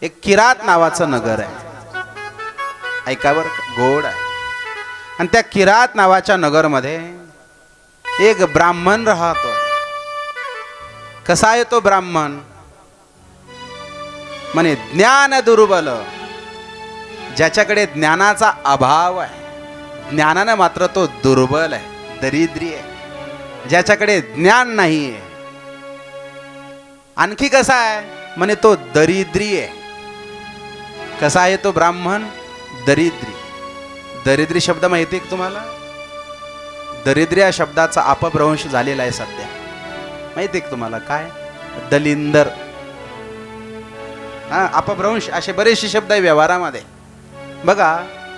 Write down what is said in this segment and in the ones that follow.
एक किरात नावाचं नगर आहे. ऐकावर गोड आहे. आणि त्या किरात नावाच्या नगरमध्ये एक ब्राह्मण राहतो. कसा आहे तो ब्राह्मण? म्हणे ज्ञान दुर्बल, ज्याच्याकडे ज्ञानाचा अभाव आहे. ज्ञानानं मात्र तो दुर्बल आहे, दरिद्री आहे, ज्याच्याकडे ज्ञान नाही आहे. आणखी कसा आहे? म्हणे तो दरिद्री आहे. कसा आहे तो ब्राह्मण? दरिद्री. दरिद्री शब्द माहिती आहे तुम्हाला? दरिद्री या शब्दाचा अपभ्रंश झालेला आहे सध्या. माहिती आहे तुम्हाला काय? दलिंदर, अपभ्रंश, असे बरेचसे शब्द आहे व्यवहारामध्ये. बघा,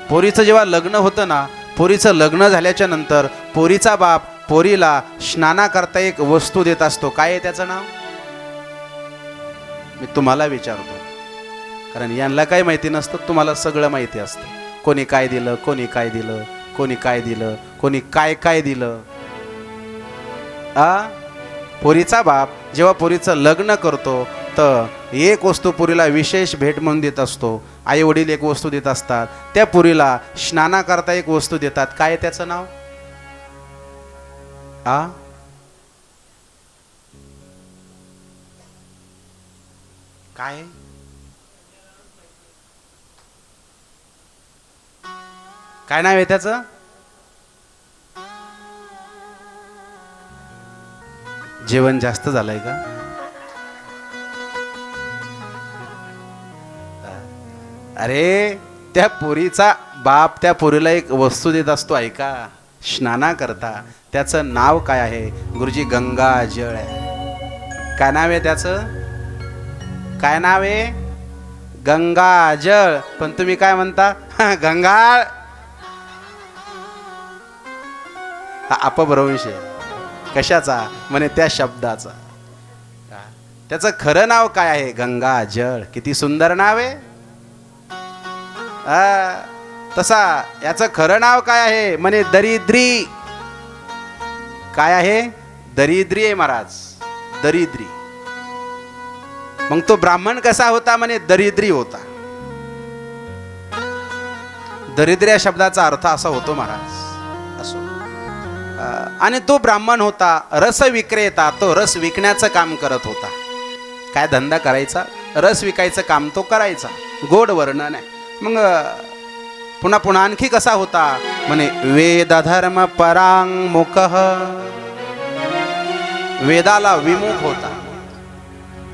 पोरीचं जेव्हा लग्न होतं ना, पोरीचं लग्न झाल्याच्या नंतर पोरीचा बाप पोरीला स्नानाकरता एक वस्तू देत असतो. काय आहे त्याचं नाव? मी तुम्हाला विचारतो, कारण यांना काय माहिती नसतं, तुम्हाला सगळं माहिती असतं. कोणी काय दिलं, कोणी काय दिलं, कोणी काय दिलं, कोणी काय काय दिलं. पोरीचा बाप जेव्हा पोरीचं लग्न करतो तर एक वस्तू पोरीला विशेष भेट म्हणून देत असतो. आई वडील एक वस्तू देत असतात, त्या पोरीला स्नानाकरता एक वस्तू देतात. काय आहे त्याचं नाव? काय? काय नाव आहे त्याचं? जेवण जास्त झालंय का? अरे, त्या पोरीचा बाप त्या पोरीला एक वस्तू देत असतो, ऐका, स्नाना करता. त्याचं नाव काय आहे? गुरुजी, गंगा जळ आहे. काय नाव आहे त्याचं? काय नाव आहे? गंगा जळ. पण तुम्ही काय म्हणता? गंगाळ. हा अपभ्रंश आहे. कशाचा? म्हणे त्या शब्दाचा. त्याचं खरं नाव काय आहे? गंगा जळ. किती सुंदर नाव आहे. तसा याचं खरं नाव काय आहे? म्हणे दरिद्री. काय आहे? दरिद्री आहे महाराज, दरिद्री. मग तो ब्राह्मण कसा होता? म्हणे दरिद्री होता. दरिद्री या शब्दाचा अर्थ असा होतो महाराज. असो. आणि तो ब्राह्मण होता रस विक्रेता. तो रस विकण्याचं काम करत होता. काय धंदा करायचा? रस विकायचं काम तो करायचा. गोड वर्णन आहे. मग पुन्हा पुन्हा आणखी कसा होता? म्हणे वेद धर्म परांगमुख, वेदाला विमुख होता.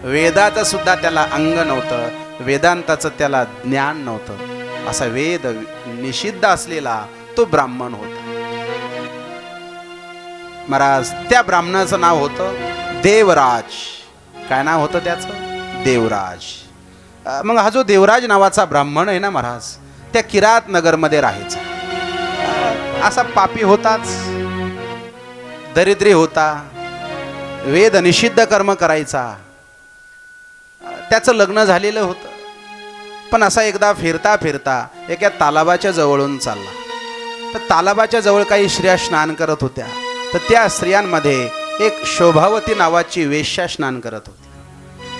वेदाचं सुद्धा त्याला अंग नव्हतं, वेदांताचं त्याला ज्ञान नव्हतं. असा वेद निषिद्ध असलेला तो ब्राह्मण होता महाराज. त्या ब्राह्मणाचं नाव होतं देवराज. काय नाव होतं त्याचं? देवराज. मग हा जो देवराज नावाचा ब्राह्मण आहे ना महाराज, त्या किरात नगरमध्ये राहायचा. असा पापी होताच, दरिद्री होता, वेद निषिद्ध कर्म करायचा. त्याचं लग्न झालेलं होतं. पण असा एकदा फिरता फिरता एका तालाबाच्या जवळून चालला. तर तालाबाच्या जवळ काही स्त्रिया स्नान करत होत्या. तर त्या स्त्रियांमध्ये एक शोभावती नावाची वेश्या स्नान करत होती.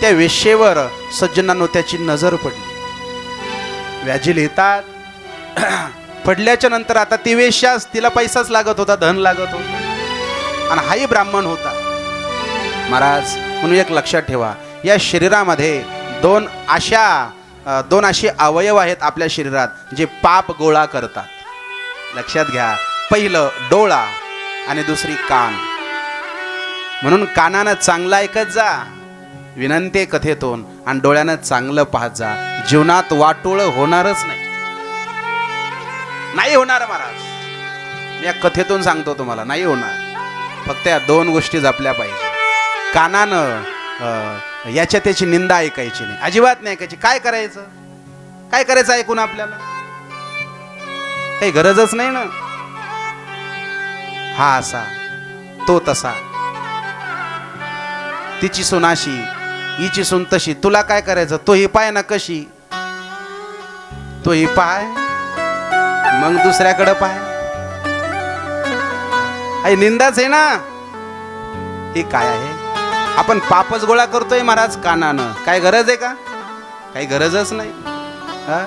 त्या वेश्येवर सज्जनांनो त्याची नजर पडली. व्याजी लिहितात, पडल्याच्या नंतर आता ती वेश्याच, तिला पैसाच लागत होता, धन लागत होता, आणि हाही ब्राह्मण होता महाराज. म्हणून एक लक्षात ठेवा, या शरीरामध्ये दोन असे अवयव आहेत आपल्या शरीरात जे पाप गोळा करतात. लक्षात घ्या. पहिलं डोळा आणि दुसरी कान. म्हणून कानानं चांगलं ऐकत जा, विनंती कथेतून, आणि डोळ्यानं चांगलं पाहत जा. जीवनात वाटोळ होणारच नाही. नाही होणार महाराज. मी या कथेतून सांगतो तुम्हाला, नाही होणार. फक्त या दोन गोष्टी जपल्या पाहिजे. कानानं याच्या त्याची निंदा ऐकायची नाही, अजिबात नाही ऐकायची. काय करायचं? काय करायचं ऐकून आपल्याला? काही गरजच नाही ना. हा असा, तो तसा, तिची सून अशी, हिची सून तशी, तुला काय करायचं? तो ही पाय ना कशी, तो ही पाय, मग दुसऱ्याकडे पाय. आई निंदाच आहे ना. ही काय आहे? आपण पापच गोळा करतोय महाराज कानानं. काय गरज आहे का? काही गरजच नाही. हा,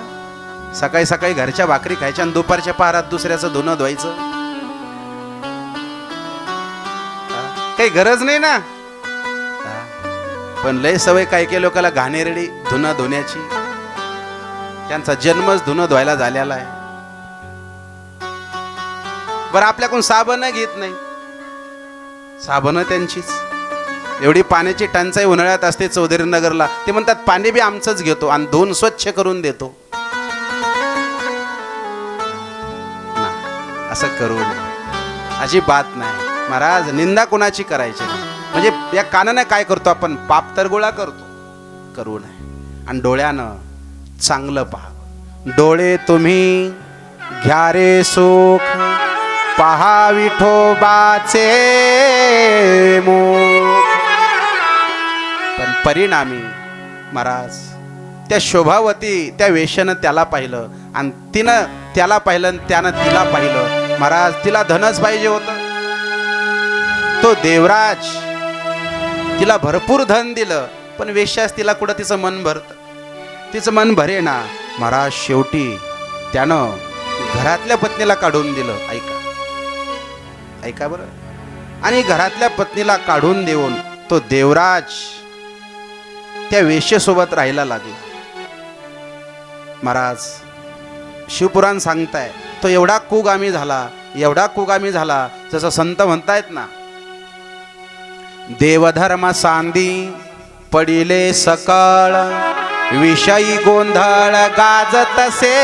सकाळी सकाळी घरच्या भाकरी खायच्या आणि दुपारच्या पहारात दुसऱ्याचं धुणं धुवायचं. काही गरज नाही ना. पण लय सवय काय काय लोकांना घाणेरडी धुणं धुण्याची. त्यांचा जन्मच धुणं धुवायला झालेला आहे. बरं, आपल्याकडून साबण घेत नाही. साबण त्यांचीच. एवढी पाण्याची टंचाई उन्हाळ्यात असते चौधरी नगरला, ते म्हणतात पाणी बी आमचंच घेतो आणि धुवून स्वच्छ करून देतो. असं करू नये, अजिबात नाही. महाराज, निंदा कोणाची करायची नाही. म्हणजे या कानाने काय करतो आपण, पाप तर गोळा करतो. करू नये. आणि डोळ्यानं चांगलं पहा. डोळे तुम्ही घ्या रे सुख, पहा विठोबाचे मुख. पण परिणामी महाराज, त्या शोभावती त्या वेश्यानं त्याला पाहिलं आणि तिनं त्याला पाहिलं आणि त्यानं तिला पाहिलं. महाराज, तिला धनच पाहिजे होतं. तो देवराज तिला भरपूर धन दिलं, पण वेश्यास तिला कुठं तिचं मन भरत, तिचं मन भरे ना. महाराज, शेवटी त्यानं घरातल्या पत्नीला काढून दिलं. ऐका बरं. आणि घरातल्या पत्नीला काढून देऊन तो देवराज त्या वेश्येसोबत राहायला लागला. महाराज, शिवपुराण सांगताय तो एवढा कुगामी झाला, एवढा कुगामी झाला, जसं संत म्हणतायत ना, देवधर्म सांदी पडिले सकळ, विषयी गोंधळ गाजतसे.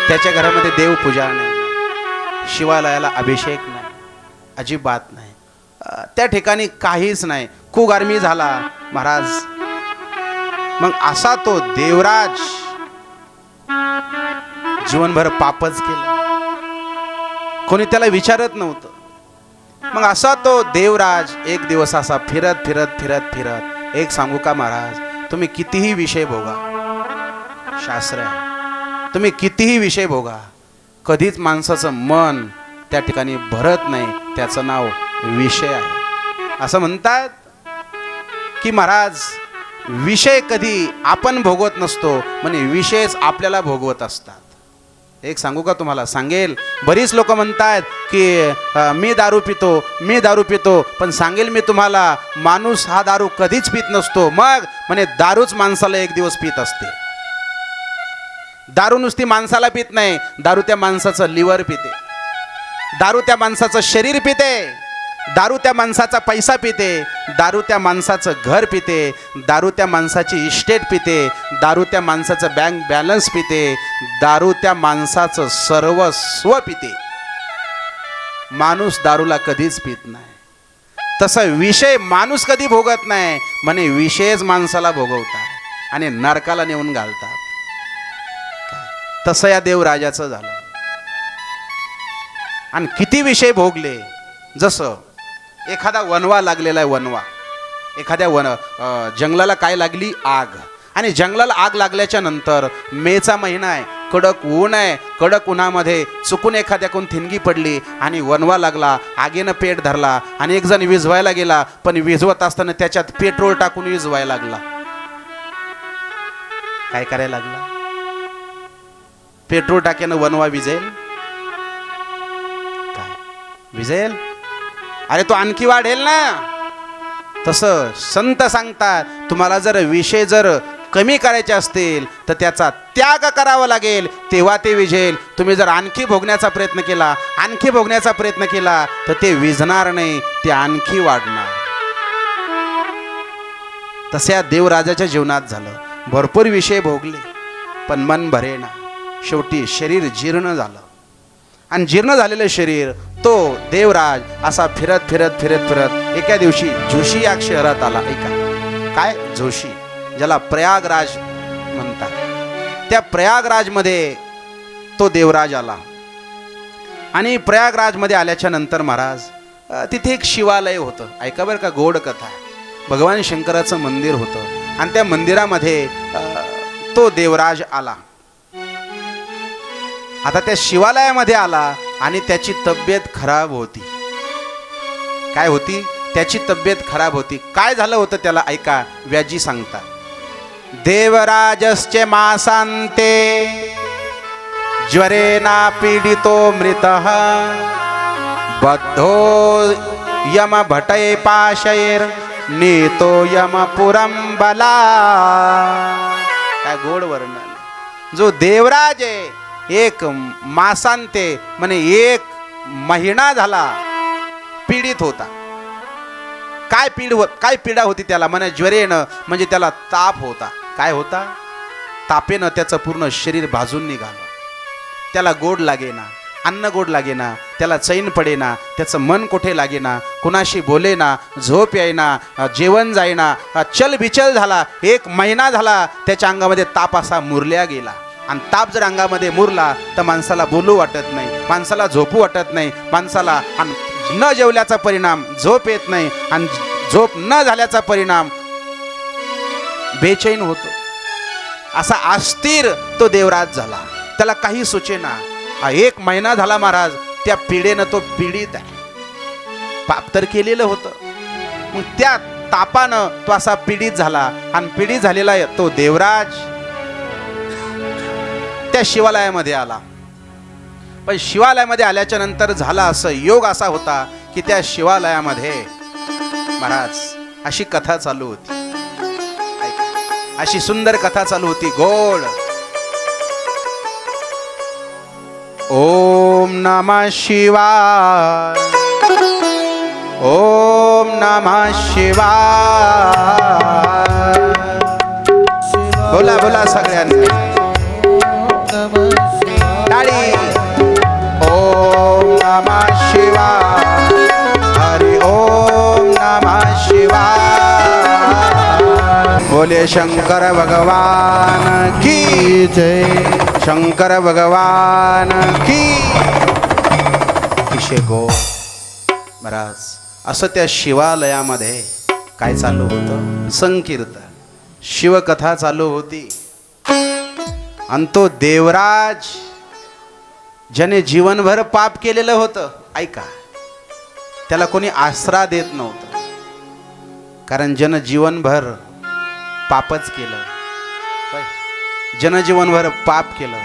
त्याच्या घरामध्ये देवपूजा नाही, शिवालयाला अभिषेक नाही, अजिबात नाही. त्या ठिकाणी काहीच नाही, कुगार्मी झाला महाराज. मग असा तो देवराज जीवनभर पापच केलं, कोणी त्याला विचारत नव्हतं. मग असा तो देवराज एक दिवस असा फिरत फिरत फिरत फिरत, एक सांगू का महाराज, तुम्ही कितीही विषय भोगा, शास्त्र आहे, तुम्ही कितीही विषय भोगा, कधीच माणसाचं मन त्या ठिकाणी भरत नाही. त्याचं नाव विषय आहे. असं म्हणतात की महाराज, विषय कधी आपण भोगवत नसतो, म्हणजे विषयच आपल्याला भोगवत असतात. एक सांगू का तुम्हाला, सांगेल, बरीच लोक म्हणतात की मी दारू पितो, मी दारू पितो, पण सांगेल मी तुम्हाला, माणूस हा दारू कधीच पित नसतो. मग म्हणे दारूच माणसाला एक दिवस पित असते. दारू नुसती माणसाला पित नाही, दारू त्या माणसाचं लिव्हर पिते, दारू त्या माणसाचं शरीर पिते, दारू त्या माणसाचा पैसा पिते, दारू त्या माणसाचं घर पिते, दारू त्या माणसाची इस्टेट पिते, दारू त्या माणसाचं बँक बॅलन्स पिते, दारू त्या माणसाचं सर्वस्व पिते. माणूस दारूला कधीच पित नाही. तसं विषय माणूस कधी भोगत नाही, म्हणे विषयच माणसाला भोगवतात आणि नरकाला नेऊन घालतात. तसं या देवराजाचं झालं. आणि किती विषय भोगले. जसं एखादा वनवा लागलेला आहे, वनवा, एखाद्या जंगलाला काय लागली, आग. आणि जंगलाला आग लागल्याच्या नंतर मेचा महिना आहे, कडक ऊन आहे, कडक उन्हामध्ये चुकून एखाद्याकडून थिनगी पडली आणि वनवा लागला, आगीनं पेट धरला आणि एक जण विझवायला गेला, पण विझवत असताना त्याच्यात पेट्रोल टाकून विझवायला लागला. काय करायला लागला? पेट्रोल टाक्यानं वनवा विझेल? काय विझेल? अरे तो आणखी वाढेल ना. तसं संत सांगतात, तुम्हाला जर विषय जर कमी करायचे असतील तर त्याचा त्याग करावा लागेल, तेव्हा ते विझेल. तुम्ही जर आणखी भोगण्याचा प्रयत्न केला, आणखी भोगण्याचा प्रयत्न केला तर ते विझणार नाही, ते आणखी वाढणार. तसे देवराजाच्या जीवनात झालं. भरपूर विषय भोगले, पण मन भरेना. शेवटी शरीर जीर्ण झालं. आणि जीर्ण झालेलं शरीर, तो देवराज असा फिरत फिरत फिरत फिरत एका दिवशी जोशी या शहरात आला. ऐका, काय जोशी, ज्याला प्रयागराज म्हणतात, त्या प्रयागराजमध्ये तो देवराज आला. आणि प्रयागराजमध्ये आल्याच्या नंतर महाराज, तिथे एक शिवालय होतं. ऐका बरं का, गोड कथा. भगवान शंकराचं मंदिर होतं आणि त्या मंदिरामध्ये तो देवराज आला. आता त्या शिवालयामध्ये आला आणि त्याची तब्येत खराब होती. काय होती? त्याची तब्येत खराब होती. काय झालं होतं त्याला? ऐका, व्याजी सांगतात. देवराजस्य मासान्ते ज्वरेना पीडितो मृतः बद्धो यम भटै पाशैर नीतो यमपुरं बला. काय गोड वर्णन. जो देवराज आहे एक मासांते म्हणे एक महिना झाला पीडित होता. काय पीडा होती त्याला म्हणे ज्वरेनं म्हणजे त्याला ताप होता. काय होता? तापेनं त्याचं पूर्ण शरीर भाजून निघालं. त्याला गोड लागेना, अन्न गोड लागेना, त्याला चैन पडेना, त्याचं मन कुठे लागेना, कुणाशी बोलेना, झोप येईना, जेवण जाईना, चल बिचल झाला. एक महिना झाला त्याच्या अंगामध्ये ताप असा मुरल्या गेला. आणि ताप जर अंगामध्ये मुरला तर माणसाला बोलू वाटत नाही, माणसाला झोपू वाटत नाही, माणसाला न जेवल्याचा परिणाम झोप येत नाही, आणि झोप न झाल्याचा परिणाम बेचैन होतो. असा अस्थिर तो देवराज झाला. त्याला काही सुचेना. एक महिना झाला महाराज त्या पीडेनं तो पीडित आहे. पाप तर केलेलं होतं, मग त्या तापानं तो असा पीडित झाला. आणि पीडित झालेला तो देवराज त्या शिवालयामध्ये आला. पण शिवालयामध्ये आल्याच्या नंतर झाला असं योग असा होता की त्या शिवालयामध्ये महाराज अशी कथा चालू होती. अशी सुंदर कथा चालू होती, गोड. ओम नमः शिवाय, ओम नमः शिवाय. बोला बोला सगळ्यांनी टाळी. ओम नमः शिवाय, हरि ओम नमः शिवाय. बोले शंकर भगवान की जय, शंकर भगवान की. अतिशय गो महाराज. असं त्या शिवालयामध्ये काय चालू होतं? संकीर्तन, शिवकथा चालू होती. आणि तो देवराज ज्याने जीवनभर पाप केलेलं होतं, ऐका, त्याला कोणी आसरा देत नव्हतं. कारण ज्यानं जीवनभर पापच केलं, जनजीवनभर पाप केलं,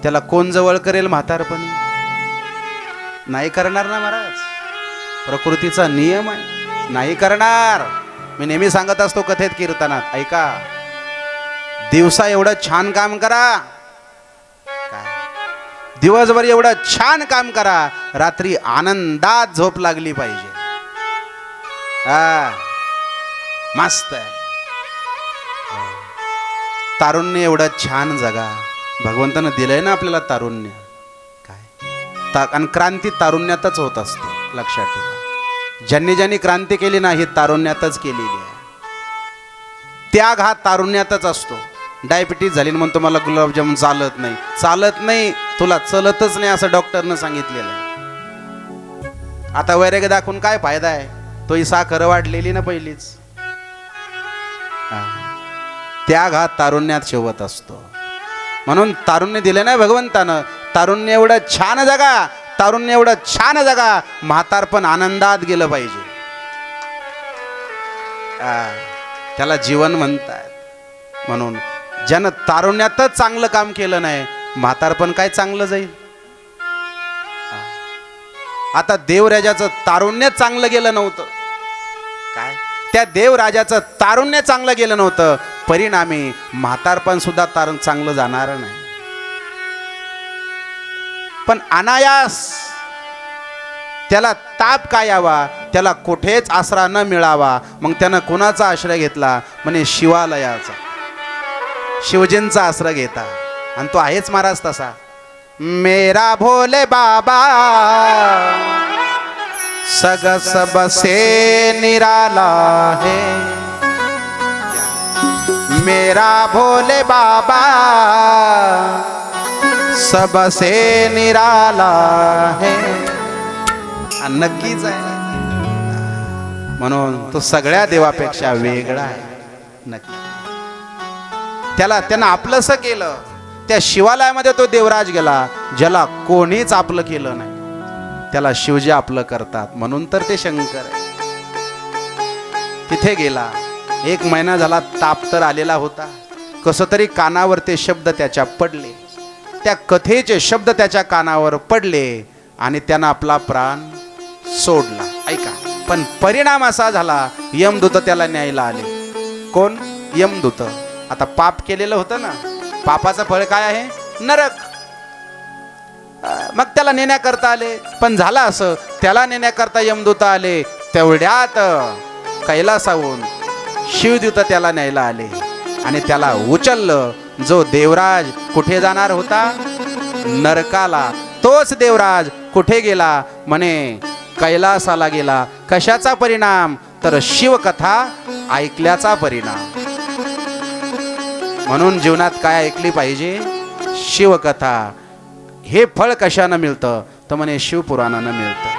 त्याला कोण जवळ करेल म्हातारपणी? नाही करणार ना महाराज. प्रकृतीचा नियम आहे, नाही करणार. मी नेहमी सांगत असतो कथेत कीर्तनात, ऐका, दिवसा एवढं छान काम करा, काय दिवसभर एवढं छान काम करा, रात्री आनंदात झोप लागली पाहिजे. मस्त आहे. तारुण्य एवढं छान जगा. भगवंतानं दिलंय ना आपल्याला तारुण्य. काय आणि क्रांती तारुण्यातच होत असते, लक्षात ठेवा. ज्यांनी ज्यांनी क्रांती केली ना ही तारुण्यातच केलेली आहे. त्याग हा तारुण्यातच असतो. डायबिटीज झाली म्हणून तुम्हाला गुलाबजामुन चालत नाही, चालत नाही, तुला चलतच नाही असं डॉक्टरनं सांगितलेलं आहे. आता वैराग्य दाखवून काय फायदा आहे? तो ही साखर वाढलेली ना पहिलीच. त्याग हा तारुण्यात शेवत असतो. म्हणून तारुण्य दिले ना भगवंतानं. तारुण्य एवढं छान जगा, तारुण्य एवढं छान जगा, म्हातारपण आनंदात गेलं पाहिजे. त्याला जीवन म्हणतात. म्हणून ज्यानं तारुण्यातच चांगलं काम केलं नाही, म्हातारपण काय चांगलं जाईल? आता देवराजाचं तारुण्य चांगलं गेलं नव्हतं. काय त्या देवराजाचं तारुण्य चांगलं गेलं नव्हतं, परिणामी म्हातारपण सुद्धा चांगलं जाणार नाही. पण अनायास त्याला ताप काय यावा, त्याला कुठेच आसरा न मिळावा, मग त्यानं कुणाचा आश्रय घेतला? म्हणे शिवालयाचा, शिवजींचा आश्रय घेता. आणि तो आहेच महाराज तसा. मेरा भोले बाबा सग सब से निराला है, मेरा भोले बाबा सबसे निराला है. नक्कीच आहे. म्हणून तो सगळ्या देवापेक्षा वेगळा आहे. नक्की त्यानं आपलंसं केलं. त्या शिवालयामध्ये तो देवराज गेला ज्याला कोणीच आपलं केलं नाही, त्याला शिवजी आपलं करतात. म्हणून तर ते शंकर आहे. तिथे गेला 1 महिना झाला ताप तर आलेला होता. कसं तरी कानावर ते शब्द त्याच्या पडले, त्या कथेचे शब्द त्याच्या कानावर पडले आणि त्यानं आपला प्राण सोडला. ऐका, पण परिणाम असा झाला, यमदूत त्याला न्यायला आले. कोण? यमदूत. आता पाप केलेलं होतं ना, पापाचं फळ काय आहे? नरक. मग त्याला नेण्याकरता आले. पण झालं असं, त्याला नेण्याकरता यमदूत आले, तेवढ्यात कैलासाहून शिवदूत त्याला न्यायला आले आणि त्याला उचललं. जो देवराज कुठे जाणार होता? नरकाला. तोच देवराज कुठे गेला? म्हणे कैलासाला गेला. कशाचा परिणाम? तर शिवकथा ऐकल्याचा परिणाम. म्हणून जीवनात काय ऐकली पाहिजे? शिवकथा. हे फळ कशानं मिळतं? तर म्हणे शिवपुराणानं मिळतं.